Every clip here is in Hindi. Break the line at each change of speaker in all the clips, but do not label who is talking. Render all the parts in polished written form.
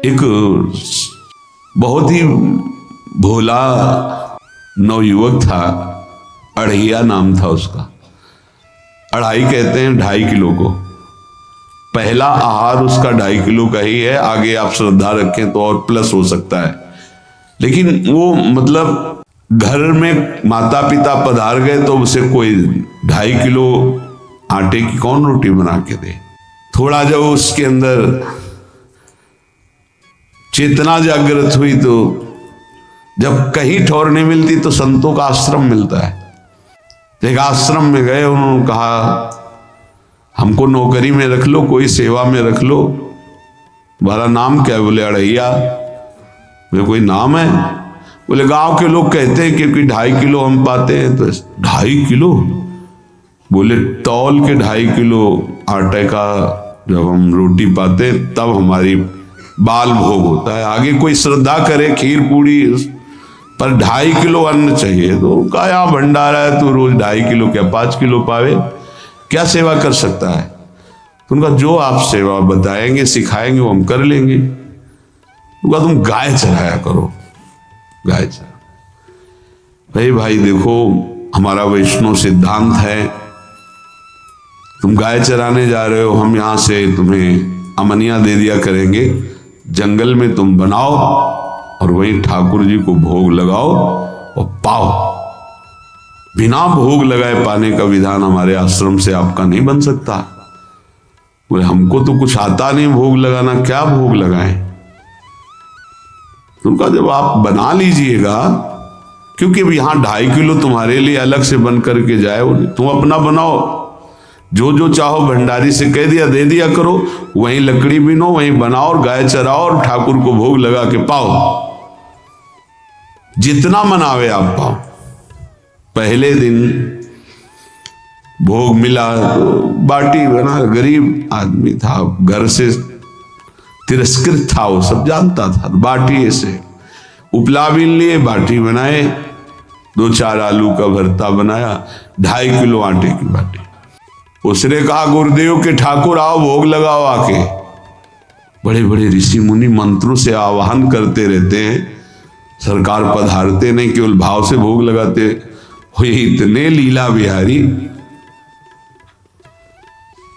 एक बहुत ही भोला नवयुवक था, अढ़ैया नाम था उसका। अढ़ाई कहते हैं 2.5 किलो को। पहला आहार उसका 2.5 किलो का ही है, आगे आप श्रद्धा रखें तो और प्लस हो सकता है। लेकिन वो मतलब घर में माता पिता पधार गए तो उसे कोई 2.5 किलो आटे की कौन रोटी बना के दे। थोड़ा जब उसके अंदर चेतना जागृत हुई तो जब कहीं ठौर नहीं मिलती तो संतों का आश्रम मिलता है। एक आश्रम में गए, उन्होंने कहा हमको नौकरी में रख लो, कोई सेवा में रख लो। तुम्हारा नाम क्या है? बोले अढ़ैया। बोले कोई नाम है? बोले गांव के लोग कहते हैं क्योंकि 2.5 किलो हम पाते हैं। तो 2.5 किलो? बोले तौल के 2.5 किलो आटे का जब हम रोटी पाते तब हमारी बाल भोग होता है। आगे कोई श्रद्धा करे खीर पूड़ी, पर 2.5 किलो अन्न चाहिए। तो कहा यहाँ भंडारा है, तो रोज 2.5 किलो क्या 5 किलो पावे, क्या सेवा कर सकता है? तो उनका जो आप सेवा बताएंगे सिखाएंगे वो हम कर लेंगे। उनका तुम गाय चराया करो, गाय चरा। भाई देखो, हमारा वैष्णव सिद्धांत है, तुम गाय चराने जा रहे हो, हम यहां से तुम्हें अमनिया दे दिया करेंगे, जंगल में तुम बनाओ और वहीं ठाकुर जी को भोग लगाओ और पाओ। बिना भोग लगाए पाने का विधान हमारे आश्रम से आपका नहीं बन सकता। बोले हमको तो कुछ आता नहीं भोग लगाना, क्या भोग लगाएं? उनका जब आप बना लीजिएगा, क्योंकि अब यहां 2.5 किलो तुम्हारे लिए अलग से बन करके जाए, तुम अपना बनाओ, जो जो चाहो भंडारी से कह दिया दे दिया करो, वहीं लकड़ी बीनो, वहीं बनाओ और गाय चराओ और ठाकुर को भोग लगा के पाओ। जितना मनावे आप पाओ। पहले दिन भोग मिला तो बाटी बना, गरीब आदमी था, घर से तिरस्कृत था, वो सब जानता था। बाटी ऐसे उपला बीन लिए, बाटी बनाए, 2-4 आलू का भरता बनाया, 2.5 किलो आटे की बाटी। उसने कहा गुरुदेव के ठाकुर आओ भोग लगाओ आके। बड़े बड़े ऋषि मुनि मंत्रों से आवाहन करते रहते हैं, सरकार पधारते नहीं, केवल भाव से भोग लगाते। हुए इतने लीला बिहारी,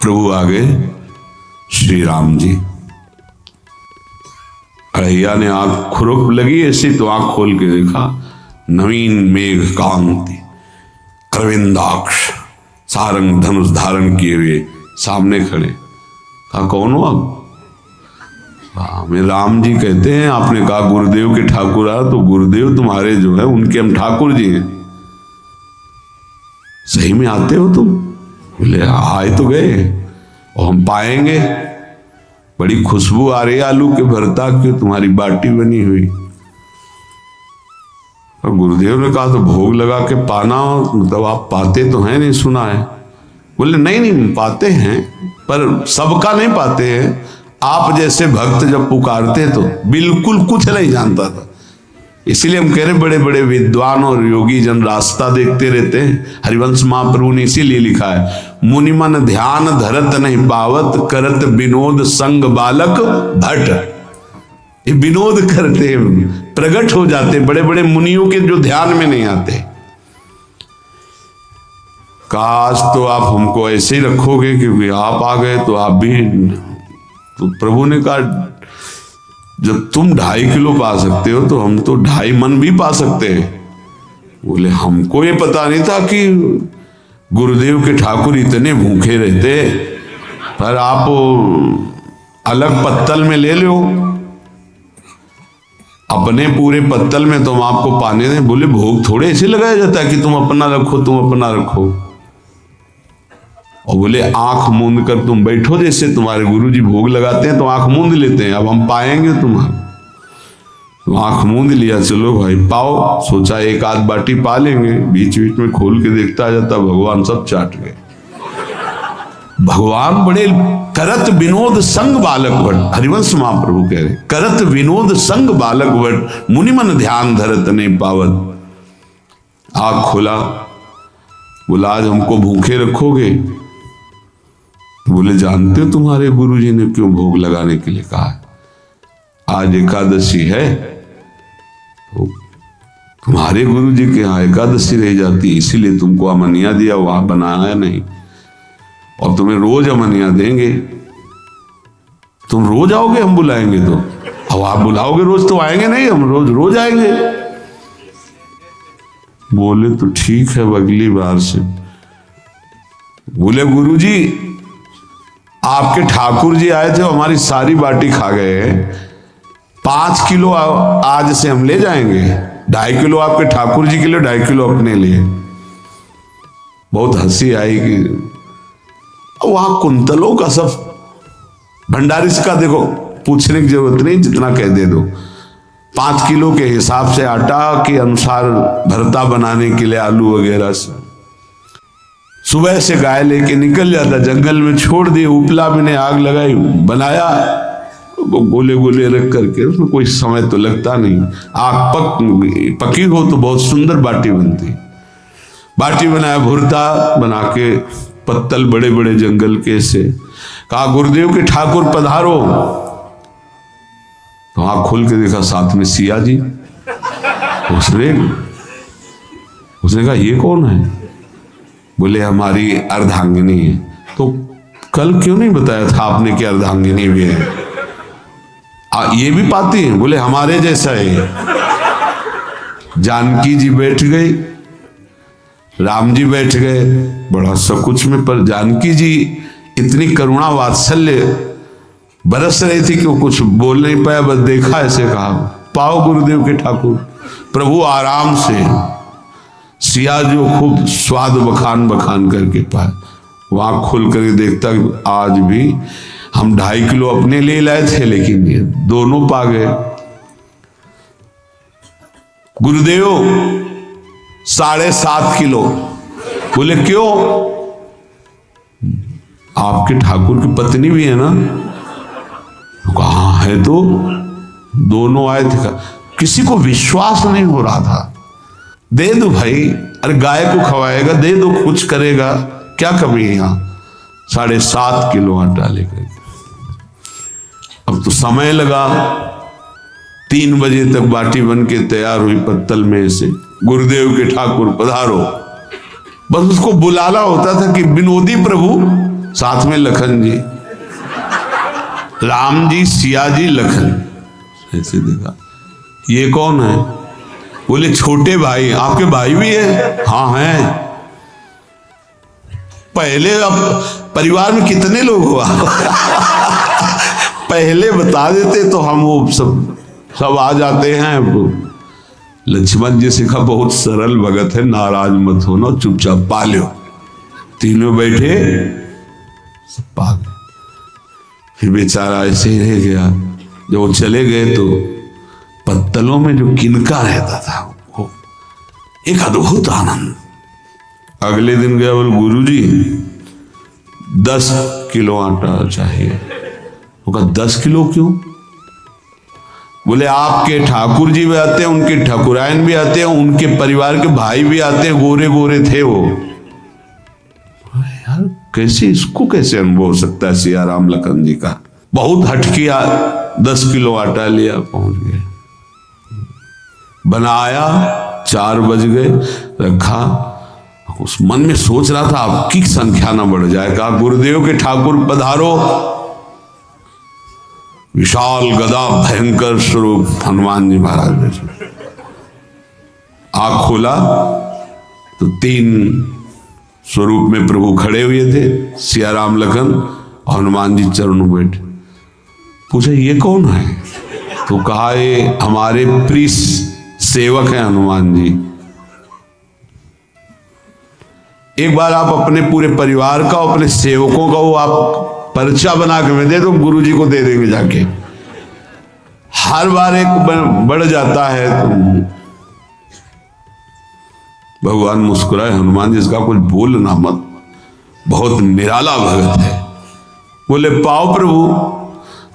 प्रभु आ गए श्री राम जी। अढ़ैया ने आंख खुरक लगी ऐसी तो आंख खोल के देखा, नवीन मेघ कांति, अरविंदाक्ष, सारंग धनुष धारण किए हुए सामने खड़े। कहा कौन हो आप? हमें राम जी कहते हैं। आपने कहा गुरुदेव के ठाकुर आ, तो गुरुदेव तुम्हारे जो है उनके हम ठाकुर जी हैं। सही में आते हो तुम? बोले आए तो गए और हम पाएंगे। बड़ी खुशबू आ रही है आलू के भरता की, तुम्हारी बाटी बनी हुई। और गुरुदेव ने कहा तो भोग लगा के पाना, मतलब आप पाते तो हैं? नहीं सुना है। बोले नहीं पाते हैं, पर सबका नहीं पाते हैं। आप जैसे भक्त जब पुकारते तो बिल्कुल कुछ नहीं जानता था। इसीलिए हम कह रहे बड़े बड़े विद्वान और योगी जन रास्ता देखते रहते हैं। हरिवंश महाप्रभु ने इसीलिए लिखा है, मुनिमन ध्यान धरत नहीं पावत, करत विनोद संग बालक भट। ये विनोद करते, प्रकट हो जाते बड़े बड़े मुनियों के जो ध्यान में नहीं आते। काश तो आप हमको ऐसे ही रखोगे, क्योंकि आप आ गए तो आप भी। तो प्रभु ने कहा जब तुम 2.5 किलो पा सकते हो तो हम तो 2.5 मन भी पा सकते हैं। बोले हमको ये पता नहीं था कि गुरुदेव के ठाकुर इतने भूखे रहते, पर आप अलग पत्तल में ले लो, अपने पूरे पत्तल में तुम आपको पाने दें। बोले भोग थोड़े ऐसे लगाया जाता है कि तुम अपना रखो, तुम अपना रखो। और बोले आंख मूंद कर तुम बैठो, जैसे तुम्हारे गुरुजी भोग लगाते हैं तो आंख मूंद लेते हैं, अब हम पाएंगे तुम्हारा। तो आंख मूंद लिया, चलो भाई पाओ। सोचा एक आध बाटी पा लेंगे, बीच बीच में खोल के देखता जाता, भगवान सब चाट गए। भगवान बड़े करत विनोद संग बालक भट, हरिवंश महाप्रभु कह रहे, करत विनोद संग बालक भट, मुनिमन ध्यान धरत नहीं पावत। आंख खोला, बोला आज हमको भूखे रखोगे? बोले जानते हो तुम्हारे गुरुजी ने क्यों भोग लगाने के लिए कहा है? आज एकादशी है, तो तुम्हारे गुरु जी के यहाँ एकादशी रह जाती, इसीलिए तुमको अमनिया दिया, वहां बनाया नहीं, और तुम्हें रोज अमनिया देंगे। तुम रोज आओगे, हम बुलाएंगे तो? अब आप बुलाओगे रोज तो आएंगे नहीं, हम रोज रोज आएंगे। बोले तो ठीक है, अगली बार से। बोले गुरु जी आपके ठाकुर जी आए थे, हमारी सारी बाटी खा गए, 5 किलो आज से हम ले जाएंगे, 2.5 किलो आपके ठाकुर जी के लिए, 2.5 किलो अपने लिए। बहुत हंसी आई कि वहां कुंतलों का सब भंडारी का देखो, पूछने की जरूरत नहीं, जितना कह दे दो। 5 किलो के हिसाब से आटा के अनुसार भरता बनाने के लिए आलू वगैरह से सुबह से गाय लेके निकल जाता, जंगल में छोड़ दिए, उपला में ने आग लगाई, बनाया, वो गोले गोले रख करके, उसमें कोई समय तो लगता नहीं। आग पकी हो तो बहुत सुंदर बाटी बनती। बाटी बनाया, भुरता बना के, पत्तल बड़े बड़े जंगल के से, कहा गुरुदेव के ठाकुर पधारो। तो आँख खोल के देखा साथ में सिया जी। उसने कहा ये कौन है? बोले हमारी अर्धांगिनी है। तो कल क्यों नहीं बताया था आपने कि अर्धांगिनी भी है? ये भी पाती है? बोले हमारे जैसा है। जानकी जी बैठ गई, राम जी बैठ गए, बड़ा सकुच में, पर जानकी जी इतनी करुणा वात्सल्य बरस रही थी कि वो कुछ बोल नहीं पाया, बस देखा, ऐसे कहा पाओ गुरुदेव के ठाकुर। प्रभु आराम से, सिया जो खूब स्वाद बखान बखान करके पाए, वहां खुल कर देखता आज भी हम 2.5 किलो अपने लिए लाए थे, लेकिन ये दोनों पा गए। गुरुदेव 7.5 किलो। बोले क्यों? आपके ठाकुर की पत्नी भी है ना? कहाँ है? तो दोनों आए थे। किसी को विश्वास नहीं हो रहा था। दे दो भाई, अरे गाय को खवाएगा, दे दो, कुछ करेगा, क्या कमी है यहाँ? 7.5 किलो आटा लेकर। अब तो समय लगा, 3 बजे तक बाटी बन के तैयार हुई पत्तल में से। गुरुदेव के ठाकुर पधारो। बस उसको बुलाना होता था कि विनोदी प्रभु, साथ में लखन जी, राम जी, सिया जी, लखन। ऐसे देखा, ये कौन है? बोले छोटे भाई। आपके भाई भी है? हाँ हैं। पहले, अब परिवार में कितने लोग हुआ? पहले बता देते तो हम वो सब आ जाते हैं। लक्ष्मण जी से कहा बहुत सरल भगत है, नाराज मत होना, चुपचाप पा लो। तीनों बैठे, सब पा गए। फिर बेचारा ऐसे ही रह गया। जब वो चले गए तो पत्तलों में जो किनका रहता था, वो एक अद्भुत आनंद। अगले दिन गया, बोले गुरुजी 10 किलो आटा चाहिए। वो कहा 10 किलो क्यों? बोले आपके ठाकुर जी भी आते हैं, उनके ठाकुरायन भी आते हैं, उनके परिवार के भाई भी आते हैं, गोरे गोरे थे वो। यार कैसे, इसको कैसे अनुभव हो सकता है? सिया राम लखन जी का बहुत हट किया। 10 किलो आटा लिया, पहुंच गए, बनाया, 4 बज गए, रखा। उस मन में सोच रहा था आपकी संख्या ना बढ़ जाए। कहा गुरुदेव के ठाकुर पधारो। विशाल गदा भयंकर स्वरूप हनुमान जी महाराज बैठे। आँख खोला तो 3 स्वरूप में प्रभु खड़े हुए थे, सिया राम लखन और हनुमान जी चरणों बैठे। पूछा ये कौन है? तो कहा ये हमारे प्रिय सेवक हैं हनुमान जी। एक बार आप अपने पूरे परिवार का, अपने सेवकों का वो आप पर्चा बना के मैं दे दो, गुरु जी को दे देंगे जाके। हर बार एक बढ़ जाता है तो भगवान मुस्कुराए, हनुमान जी इसका कुछ बोलना मत, बहुत निराला भगत है। बोले पाओ प्रभु।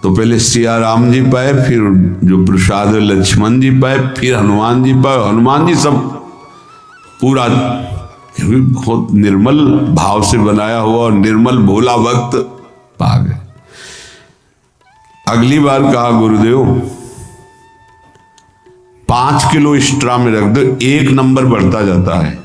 तो पहले सिया राम जी पाए, फिर जो प्रसाद लक्ष्मण जी पाए, फिर हनुमान जी पाए। हनुमान जी सब पूरा बहुत निर्मल भाव से बनाया हुआ और निर्मल भोला भक्त पा गए। अगली बार कहा गुरुदेव 5 किलो एक्स्ट्रा में रख दो, 1 नंबर बढ़ता जाता है।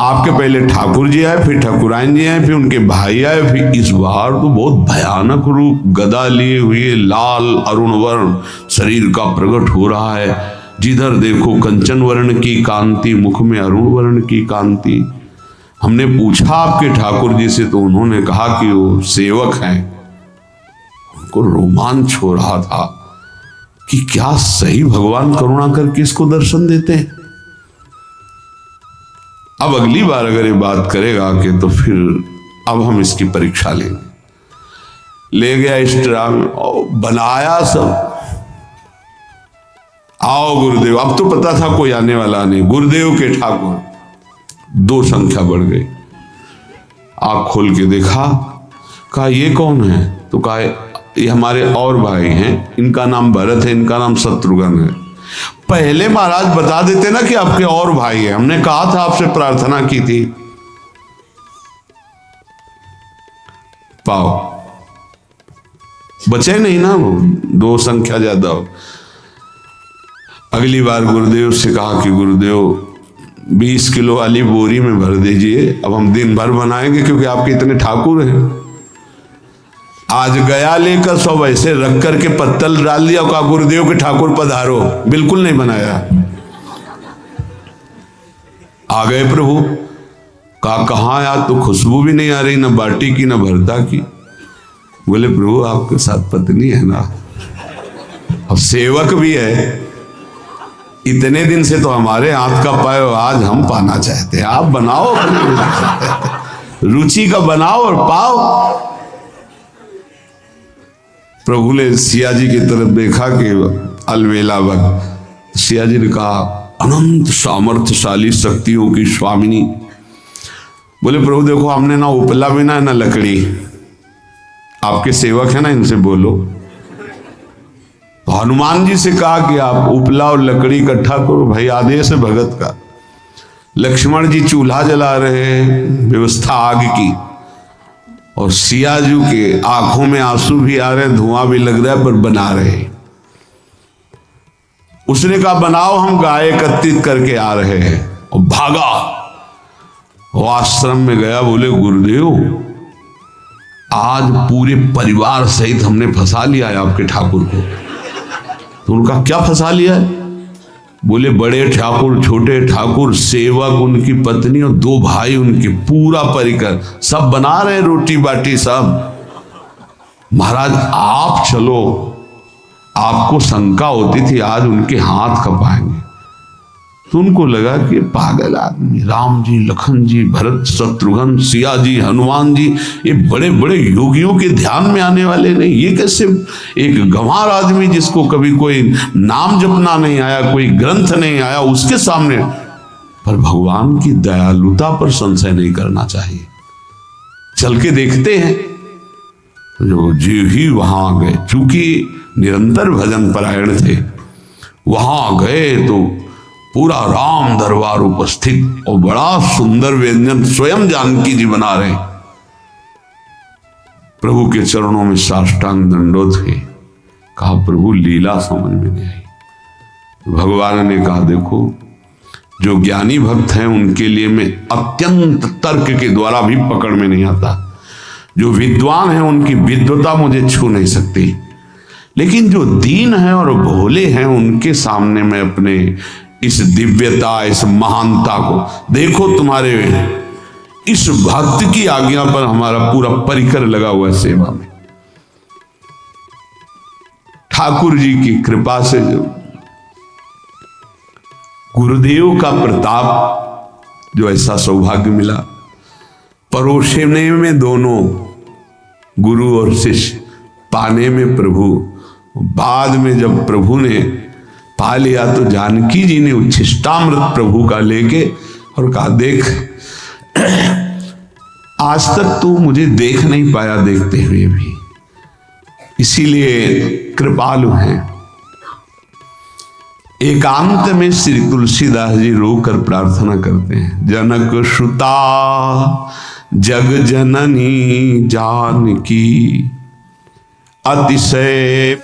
आपके पहले ठाकुर जी आए, फिर ठाकुराइन जी आए, फिर उनके भाई आए, फिर इस बार तो बहुत भयानक रूप, गदा लिए हुए, लाल अरुण वर्ण शरीर का प्रकट हो रहा है। जिधर देखो कंचन वर्ण की कांति, मुख में अरुण वर्ण की कांति। हमने पूछा आपके ठाकुर जी से, तो उन्होंने कहा कि वो सेवक हैं। उनको रोमांच हो रहा था कि क्या सही भगवान करुणा करके इसको दर्शन देते हैं। अब अगली बार अगर ये बात करेगा कि तो फिर अब हम इसकी परीक्षा लेंगे। ले गया इस ड्रा में और बनाया सब। आओ गुरुदेव। अब तो पता था कोई आने वाला नहीं। गुरुदेव के ठाकुर 2 संख्या बढ़ गई। आंख खोल के देखा, कहा ये कौन है? तो कहा ये हमारे और भाई हैं, इनका नाम भरत है, इनका नाम शत्रुघ्न है। पहले महाराज बता देते ना कि आपके और भाई हैं, हमने कहा था, आपसे प्रार्थना की थी। पाओ बचे नहीं ना, वो 2 संख्या ज्यादा हो। अगली बार गुरुदेव से कहा कि गुरुदेव 20 किलो वाली बोरी में भर दीजिए, अब हम दिन भर बनाएंगे क्योंकि आपके इतने ठाकुर हैं। आज गया लेकर सब ऐसे रख करके पत्तल डाल दिया, कहा गुरुदेव के ठाकुर पधारो। बिल्कुल नहीं बनाया। आ गए प्रभु, कहा कहाँ यार, तो खुशबू भी नहीं आ रही, ना बाटी की ना भरता की। बोले प्रभु आपके साथ पत्नी है ना, अब सेवक भी है, इतने दिन से तो हमारे हाथ का पाए, आज हम पाना चाहते हैं, आप बनाओ, रुचि का बनाओ और पाओ। प्रभु ने सिया जी की तरफ देखा कि अलवेला वक्त। सिया जी ने कहा अनंत सामर्थ्यशाली शक्तियों की स्वामिनी। बोले प्रभु देखो, हमने ना उपला भी ना लकड़ी, आपके सेवक है ना, इनसे बोलो। तो हनुमान जी से कहा कि आप उपला और लकड़ी इकट्ठा करो, भाई आदेश है भगत का। लक्ष्मण जी चूल्हा जला रहे हैं, व्यवस्था आग की, और सियाजू के आंखों में आंसू भी आ रहे, धुआं भी लग रहा है, पर बना रहे। उसने कहा बनाओ, हम गाय एकत्रित करके आ रहे हैं, और भागा। वो आश्रम में गया, बोले गुरुदेव आज पूरे परिवार सहित हमने फंसा लिया है आपके ठाकुर को। तो उनका क्या फंसा लिया है? बोले बड़े ठाकुर, छोटे ठाकुर, सेवक, उनकी पत्नी और 2 भाई उनके, पूरा परिकर, सब बना रहे रोटी बाटी सब। महाराज आप चलो, आपको शंका होती थी आज उनके हाथ कपाएंगे। तो उनको लगा कि पागल आदमी, राम जी, लखन जी, भरत, शत्रुघ्न, सिया जी, हनुमान जी, ये बड़े बड़े योगियों के ध्यान में आने वाले नहीं, ये कैसे एक गंवार आदमी जिसको कभी कोई नाम जपना नहीं आया, कोई ग्रंथ नहीं आया, उसके सामने। पर भगवान की दयालुता पर संशय नहीं करना चाहिए। चल के देखते हैं। जो जीव ही वहां गए, चूंकि निरंतर भजन परायण थे, वहां गए तो पूरा राम दरबार उपस्थित, और बड़ा सुंदर व्यंजन स्वयं जानकी जी बना रहे। प्रभु के चरणों में साष्टांग दंडोत है। कहा प्रभु लीला समझ में नहीं आई। भगवान ने कहा देखो, जो ज्ञानी भक्त हैं उनके लिए मैं अत्यंत तर्क के द्वारा भी पकड़ में नहीं आता। जो विद्वान हैं उनकी विद्वता मुझे छू नहीं सकती, लेकिन जो दीन हैं और भोले हैं उनके सामने मैं अपने इस दिव्यता, इस महानता को देखो। तुम्हारे इस भक्त की आज्ञा पर हमारा पूरा परिकर लगा हुआ है सेवा में। ठाकुर जी की कृपा से जो गुरुदेव का प्रताप, जो ऐसा सौभाग्य मिला, परोसने में दोनों गुरु और शिष्य, पाने में प्रभु। बाद में जब प्रभु ने पा लिया तो जानकी जी ने उच्छिष्टामृत प्रभु का लेके और कहा देख, आज तक तू मुझे देख नहीं पाया देखते हुए भी, इसीलिए कृपालु हैं। एकांत में श्री तुलसीदास जी रोकर प्रार्थना करते हैं, जनक सुता जग जननी जानकी अतिशय